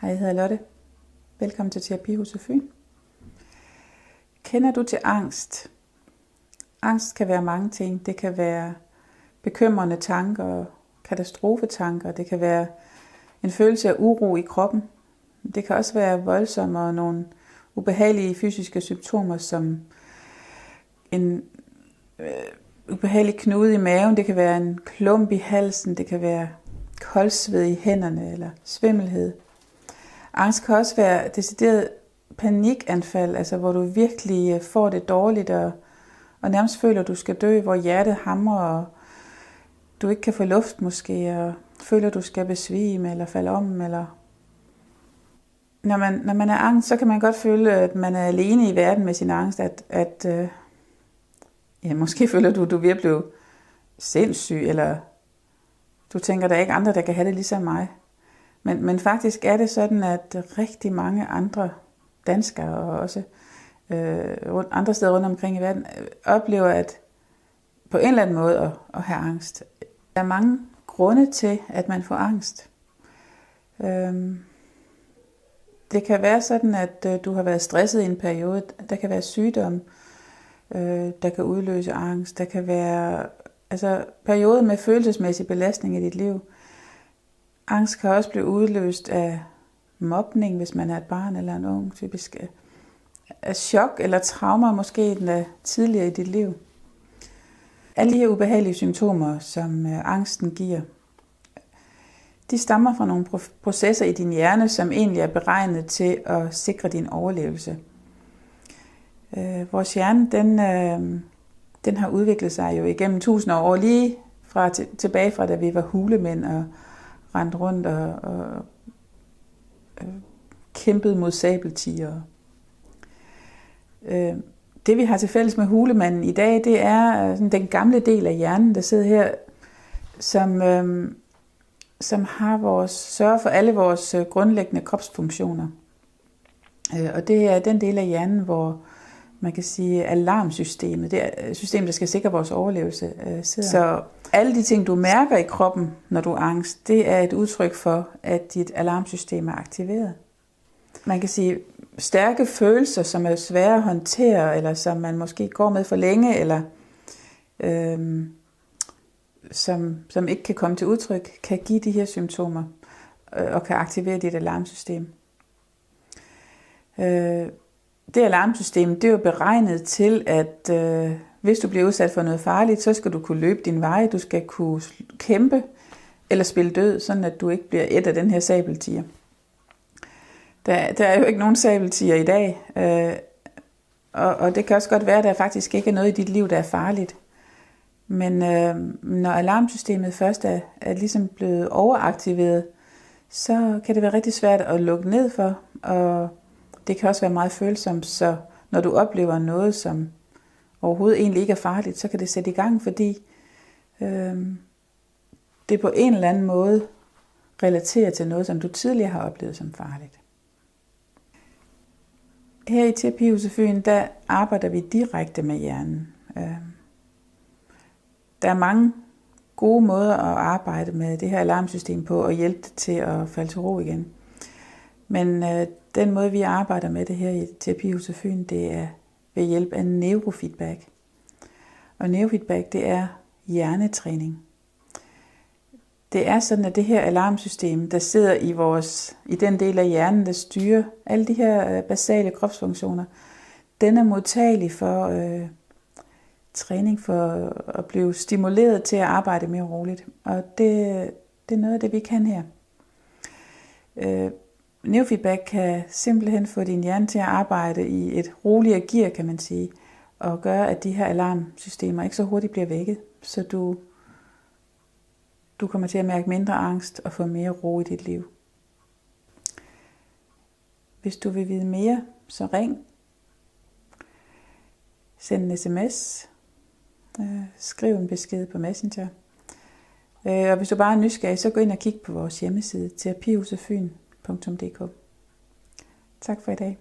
Hej, jeg hedder Lotte. Velkommen til Terapihuset Fyn. Kender du til angst? Angst kan være mange ting. Det kan være bekymrende tanker, katastrofetanker. Det kan være en følelse af uro i kroppen. Det kan også være voldsomme og nogle ubehagelige fysiske symptomer, som en ubehagelig knude i maven. Det kan være en klump i halsen. Det kan være koldsved i hænderne eller svimmelhed. Angst kan også være decideret panikanfald, altså hvor du virkelig får det dårligt og nærmest føler, at du skal dø, hvor hjertet hamrer, og du ikke kan få luft måske, og føler, at du skal besvime eller falde om. Eller når man er angst, så kan man godt føle, at man er alene i verden med sin angst, måske føler du er ved at blive sindssyg, eller du tænker, der er ikke andre, der kan have det ligesom mig. Men faktisk er det sådan, at rigtig mange andre danskere og også andre steder rundt omkring i verden oplever at på en eller anden måde at have angst. Der er mange grunde til, at man får angst. Det kan være sådan, at du har været stresset i en periode. Der kan være sygdom, der kan udløse angst. Der kan være perioder med følelsesmæssig belastning i dit liv. Angst kan også blive udløst af mobning, hvis man er et barn eller en ung, typisk af chok eller traumer, måske tidligere i dit liv. Alle de her ubehagelige symptomer, som angsten giver, de stammer fra nogle processer i din hjerne, som egentlig er beregnet til at sikre din overlevelse. Vores hjerne, den har udviklet sig jo igennem 1000 år, lige tilbage fra da vi var hulemænd og rendte rundt og kæmpede mod sabeltigre. Det vi har til fælles med hulemanden i dag, det er den gamle del af hjernen, der sidder her, som sørger for alle vores grundlæggende kropsfunktioner. Og det er den del af hjernen, hvor man kan sige alarmsystemet, det er systemet, der skal sikre vores overlevelse, sidder. Så alle de ting, du mærker i kroppen, når du er angst, det er et udtryk for, at dit alarmsystem er aktiveret. Man kan sige, stærke følelser, som er svære at håndtere, eller som man måske går med for længe, eller som ikke kan komme til udtryk, kan give de her symptomer og kan aktivere dit alarmsystem. Det alarmsystem, det er jo beregnet til, at hvis du bliver udsat for noget farligt, så skal du kunne løbe din vej, du skal kunne kæmpe eller spille død, sådan at du ikke bliver et af den her sabeltiger. Der er jo ikke nogen sabeltiger i dag, og det kan også godt være, at der faktisk ikke er noget i dit liv, der er farligt. Men når alarmsystemet først er ligesom blevet overaktiveret, så kan det være rigtig svært at lukke ned for, og det kan også være meget følsomt, så når du oplever noget, som overhovedet egentlig ikke er farligt, så kan det sætte i gang, fordi det på en eller anden måde relaterer til noget, som du tidligere har oplevet som farligt. Her i Terapihuset Fyn, der arbejder vi direkte med hjernen. Der er mange gode måder at arbejde med det her alarmsystem på og hjælpe det til at falde til ro igen. Men den måde, vi arbejder med det her i Terapihuset Fyn, det er ved hjælp af neurofeedback. Og neurofeedback, det er hjernetræning. Det er sådan, at det her alarmsystem, der sidder i den del af hjernen, der styrer alle de her basale kropsfunktioner, den er modtagelig for træning for at blive stimuleret til at arbejde mere roligt. Og det er noget af det, vi kan her. Neurofeedback kan simpelthen få din hjerne til at arbejde i et roligere gear, kan man sige, og gøre, at de her alarmsystemer ikke så hurtigt bliver vækket, så du kommer til at mærke mindre angst og få mere ro i dit liv. Hvis du vil vide mere, så ring. Send en sms. Skriv en besked på Messenger. Og hvis du bare er nysgerrig, så gå ind og kig på vores hjemmeside terapihusetfyn.dk. Tak for i dag.